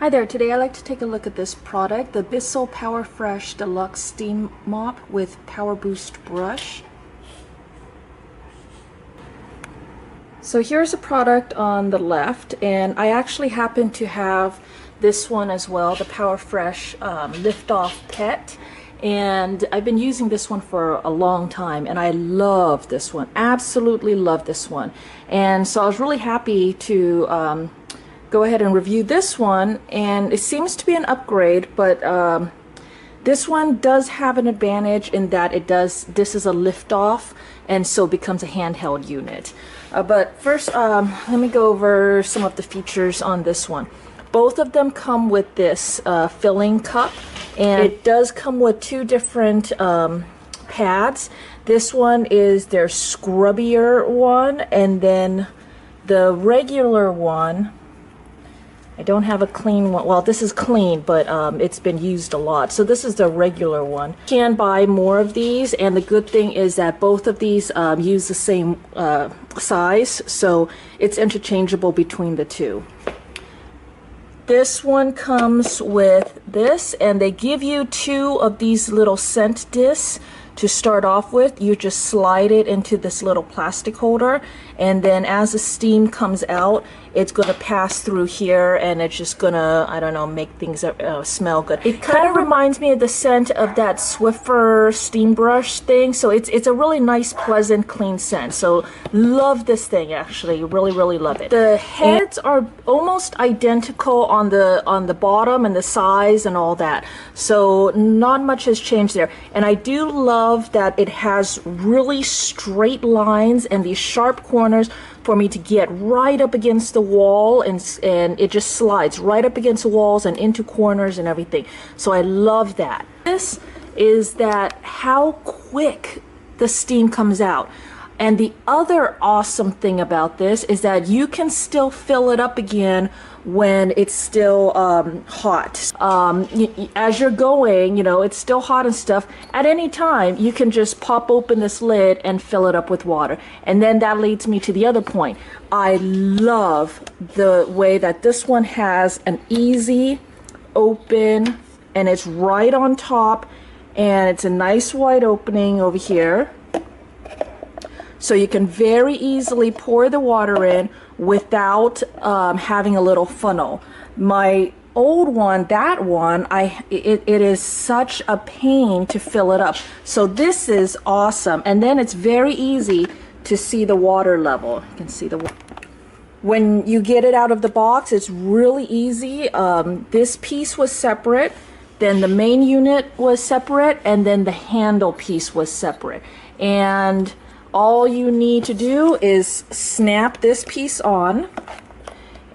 Hi there, today I'd like to take a look at this product, the Bissell Powerfresh Deluxe Steam Mop with Power Boost Brush. So here's a product on the left, and I actually happen to have this one as well, the Powerfresh Lift Off Pet. And I've been using this one for a long time, and I love this one, absolutely love this one. And so I was really happy to go ahead and review this one, and it seems to be an upgrade, but this one does have an advantage in that this is a lift off, and so it becomes a handheld unit. But first, let me go over some of the features on this one. Both of them come with this filling cup, and it does come with two different pads. This one is their scrubbier one, and then the regular one, I don't have a clean one. Well, this is clean, but it's been used a lot. So this is the regular one. You can buy more of these, and the good thing is that both of these use the same size, so it's interchangeable between the two. This one comes with this, and they give you two of these little scent discs to start off with. You just slide it into this little plastic holder, and then as the steam comes out, it's going to pass through here, and it's just gonna, I don't know, make things smell good. It kind of reminds me of the scent of that Swiffer steam brush thing, so it's a really nice, pleasant, clean scent. So love this thing, actually, really love it. The heads are almost identical on the bottom and the size and all that, so not much has changed there. And I do love that it has really straight lines and these sharp corners for me to get right up against the wall, and it just slides right up against the walls and into corners and everything. So I love that. This is that how quick the steam comes out. And the other awesome thing about this is that you can still fill it up again when it's still hot. As you're going, you know, it's still hot and stuff. At any time, you can just pop open this lid and fill it up with water. And then that leads me to the other point. I love the way that this one has an easy open, and it's right on top, and it's a nice wide opening over here. So you can very easily pour the water in without having a little funnel. My old one, that one, it is such a pain to fill it up. So this is awesome. And then it's very easy to see the water level. You can see the water. When you get it out of the box, it's really easy. This piece was separate, then the main unit was separate, and then the handle piece was separate. And all you need to do is snap this piece on,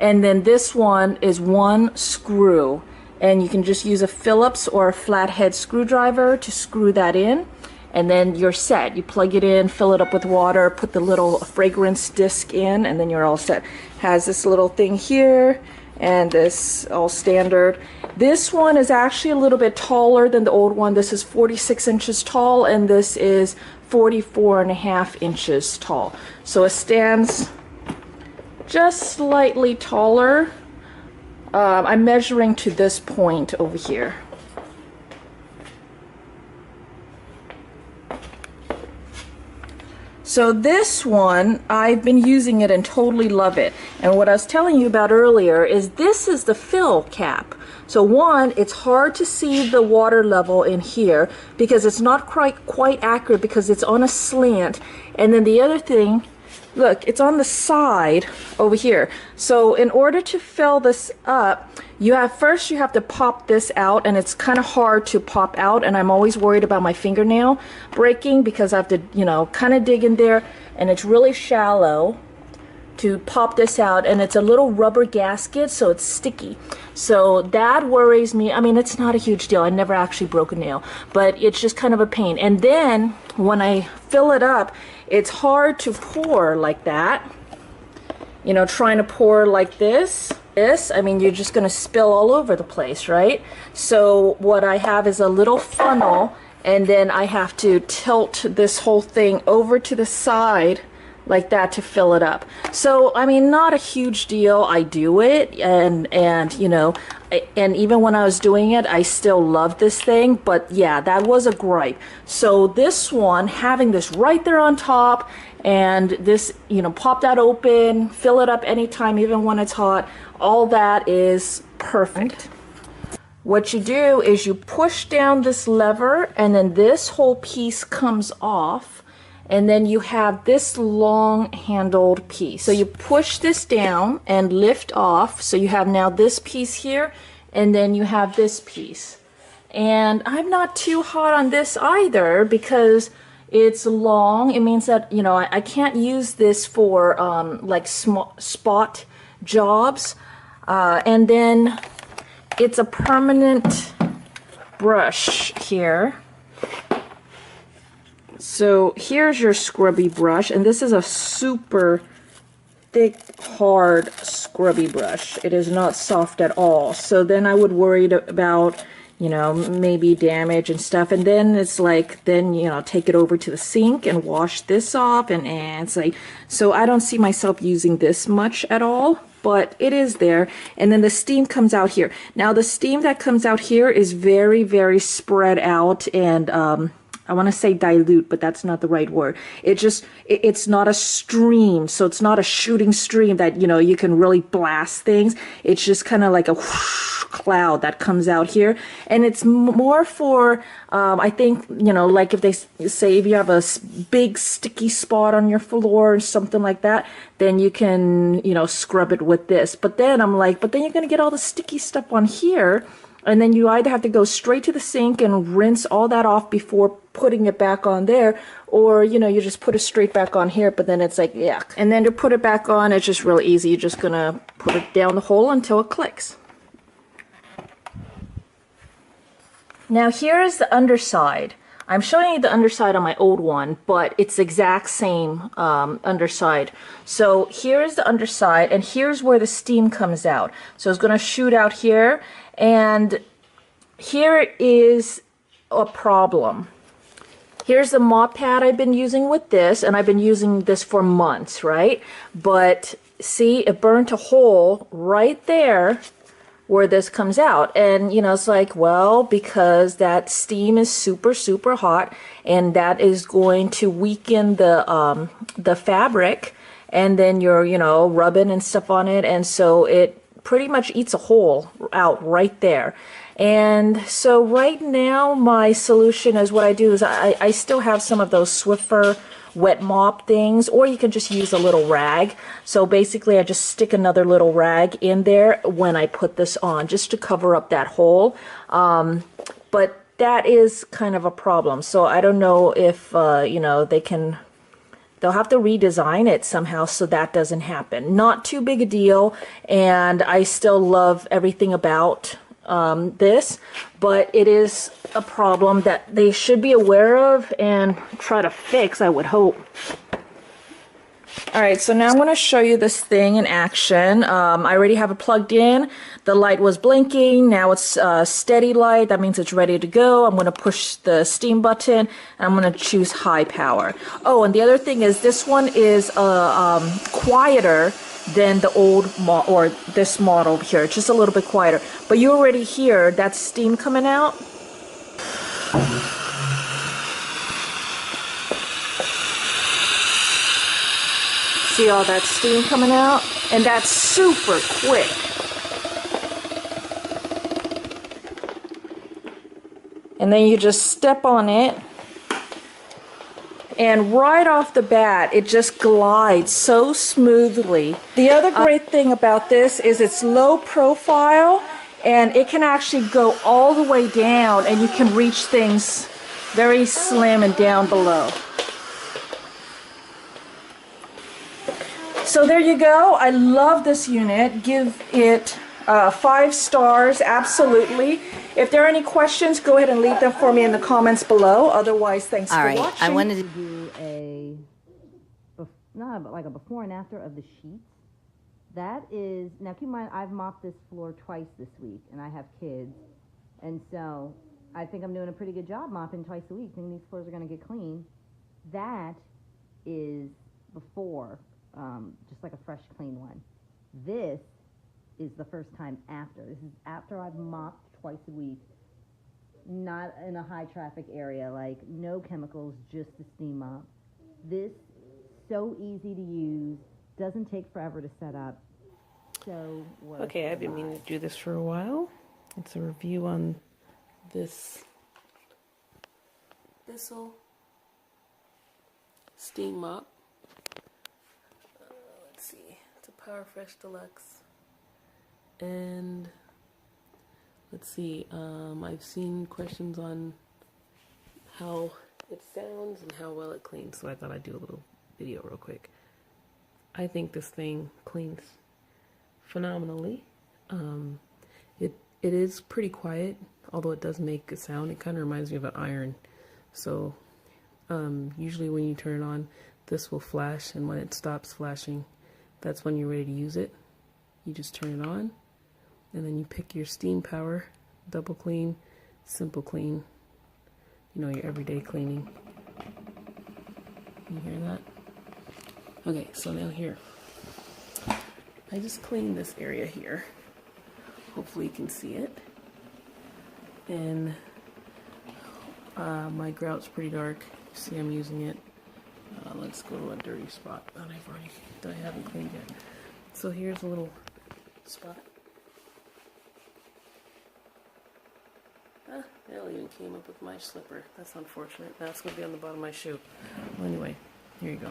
and then this one is one screw, and you can just use a Phillips or a flathead screwdriver to screw that in, and then you're set. You plug it in, fill it up with water, put the little fragrance disc in, and then you're all set. Has this little thing here, and this all standard. This one is actually a little bit taller than the old one. This is 46 inches tall, and this is 44.5 inches tall. So it stands just slightly taller. I'm measuring to this point over here. So this one, I've been using it and totally love it. And what I was telling you about earlier is this is the fill cap. So one, it's hard to see the water level in here because it's not quite accurate because it's on a slant. And then the other thing, look, it's on the side over here. So in order to fill this up, you have to pop this out, and it's kind of hard to pop out, and I'm always worried about my fingernail breaking because I have to, you know, kind of dig in there, and it's really shallow to pop this out, and it's a little rubber gasket, so it's sticky. So that worries me. I mean, it's not a huge deal. I never actually broke a nail, but it's just kind of a pain. And then when I fill it up, it's hard to pour like that. You know, trying to pour like this, I mean, you're just going to spill all over the place, right? So what I have is a little funnel, and then I have to tilt this whole thing over to the side like that to fill it up. So I mean, not a huge deal. I do it, and you know, and even when I was doing it, I still love this thing. But yeah, that was a gripe. So this one, having this right there on top, and this, you know, pop that open, fill it up anytime, even when it's hot, all that is perfect. What you do is you push down this lever, and then this whole piece comes off, and then you have this long handled piece. So you push this down and lift off, so you have now this piece here, and then you have this piece. And I'm not too hot on this either because it's long. It means that, you know, I can't use this for like small spot jobs. And then it's a permanent brush here. So here's your scrubby brush, and this is a super thick, hard scrubby brush. It is not soft at all. So then I would worry about, you know, maybe damage and stuff. And then it's like, then, you know, take it over to the sink and wash this off. And it's like, so I don't see myself using this much at all, but it is there. And then the steam comes out here. Now the steam that comes out here is very, very spread out, and I want to say dilute, but that's not the right word. It's not a stream, so it's not a shooting stream that, you know, you can really blast things. It's just kind of like a whoosh cloud that comes out here, and it's more for, I think, you know, like if they say if you have a big sticky spot on your floor or something like that, then you can, you know, scrub it with this. But then I'm like, but then you're going to get all the sticky stuff on here. And then you either have to go straight to the sink and rinse all that off before putting it back on there, or, you know, you just put it straight back on here, but then it's like, yuck. And then to put it back on, it's just really easy. You're just gonna put it down the hole until it clicks. Now here is the underside. I'm showing you the underside on my old one, but it's the exact same underside. So here is the underside, and here's where the steam comes out. So it's going to shoot out here, and here is a problem. Here's the mop pad I've been using with this, and I've been using this for months, right? But see, it burnt a hole right there where this comes out. And, you know, it's like, well, because that steam is super, super hot, and that is going to weaken the fabric, and then you're, you know, rubbing and stuff on it, and so it pretty much eats a hole out right there. And so right now my solution is, what I do is I still have some of those Swiffer wet mop things, or you can just use a little rag. So basically I just stick another little rag in there when I put this on, just to cover up that hole. But that is kind of a problem. So I don't know if you know, they'll have to redesign it somehow so that doesn't happen. Not too big a deal, and I still love everything about this, but it is a problem that they should be aware of and try to fix, I would hope. Alright, so now I'm going to show you this thing in action. I already have it plugged in. The light was blinking. Now it's steady light. That means it's ready to go. I'm going to push the steam button, and I'm going to choose high power. Oh, and the other thing is, this one is quieter than the old or this model here. It's just a little bit quieter. But you already hear that steam coming out. See all that steam coming out? And that's super quick. And then you just step on it, and right off the bat it just glides so smoothly. The other great thing about this is it's low profile, and it can actually go all the way down, and you can reach things very slim and down below. So there you go. I love this unit. Give it 5 stars, absolutely. If there are any questions, go ahead and leave them for me in the comments below. Otherwise, thanks for watching. I wanted to do like a before and after of the sheets. That is, now keep in mind, I've mopped this floor twice this week, and I have kids. And so I think I'm doing a pretty good job mopping twice a week, thinking these floors are going to get clean. That is before, just like a fresh, clean one. This is the first time after. This is after I've mopped twice a week, not in a high traffic area, like no chemicals, just the steam mop. This, so easy to use, doesn't take forever to set up. So okay, I've been meaning to do this for a while. It's a review on this Bissell steam mop. Let's see, it's a Powerfresh Deluxe. And let's see, I've seen questions on how it sounds and how well it cleans, so I thought I'd do a little video real quick. I think this thing cleans phenomenally. It is pretty quiet, although it does make a sound. It kind of reminds me of an iron. So usually when you turn it on, this will flash, and when it stops flashing, that's when you're ready to use it. You just turn it on, and then you pick your steam power, double clean, simple clean, you know, your everyday cleaning. You hear that? Okay, so now here, I just cleaned this area here. Hopefully you can see it. And my grout's pretty dark. You see I'm using it. Let's go to a dirty spot that I haven't cleaned yet. So here's a little spot. Ah, that even came up with my slipper. That's unfortunate. Now it's going to be on the bottom of my shoe. Well, anyway, here you go.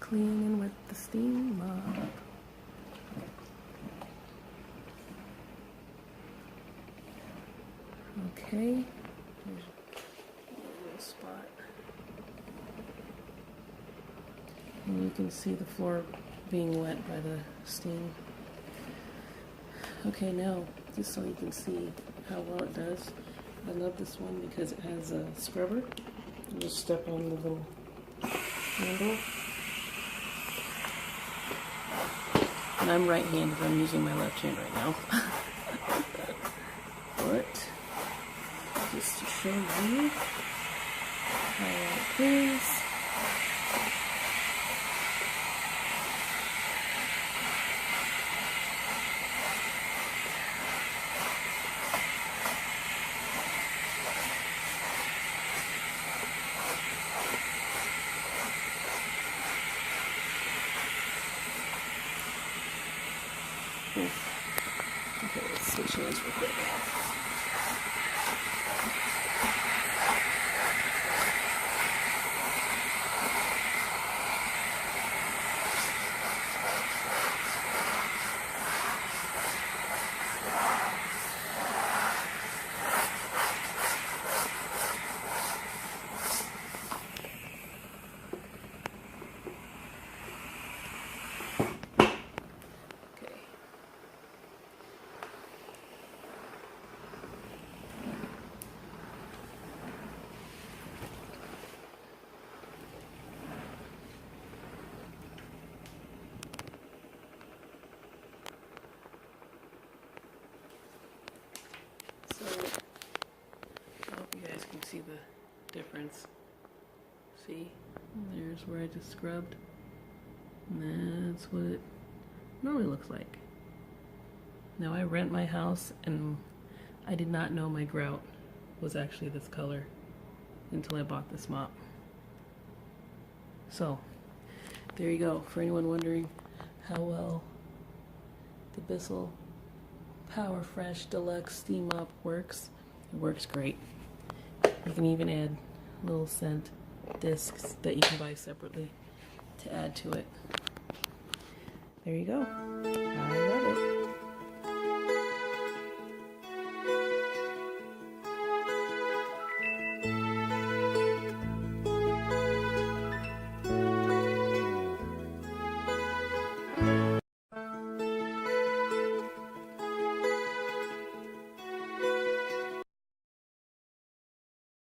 Cleaning with the steam mop. Okay, here's a little spot. And you can see the floor being wet by the steam. Okay, now, just so you can see how well it does, I love this one because it has a scrubber. You just step on the little handle. And I'm right-handed, I'm using my left hand right now. But just to show you how it cleans. Okay, let's switch hands real quick. See the difference. See, there's where I just scrubbed, and that's what it normally looks like. Now I rent my house, and I did not know my grout was actually this color until I bought this mop. So there you go, for anyone wondering how well the Bissell Powerfresh Deluxe Steam Mop works. It works great. You can even add little scent discs that you can buy separately to add to it. There you go.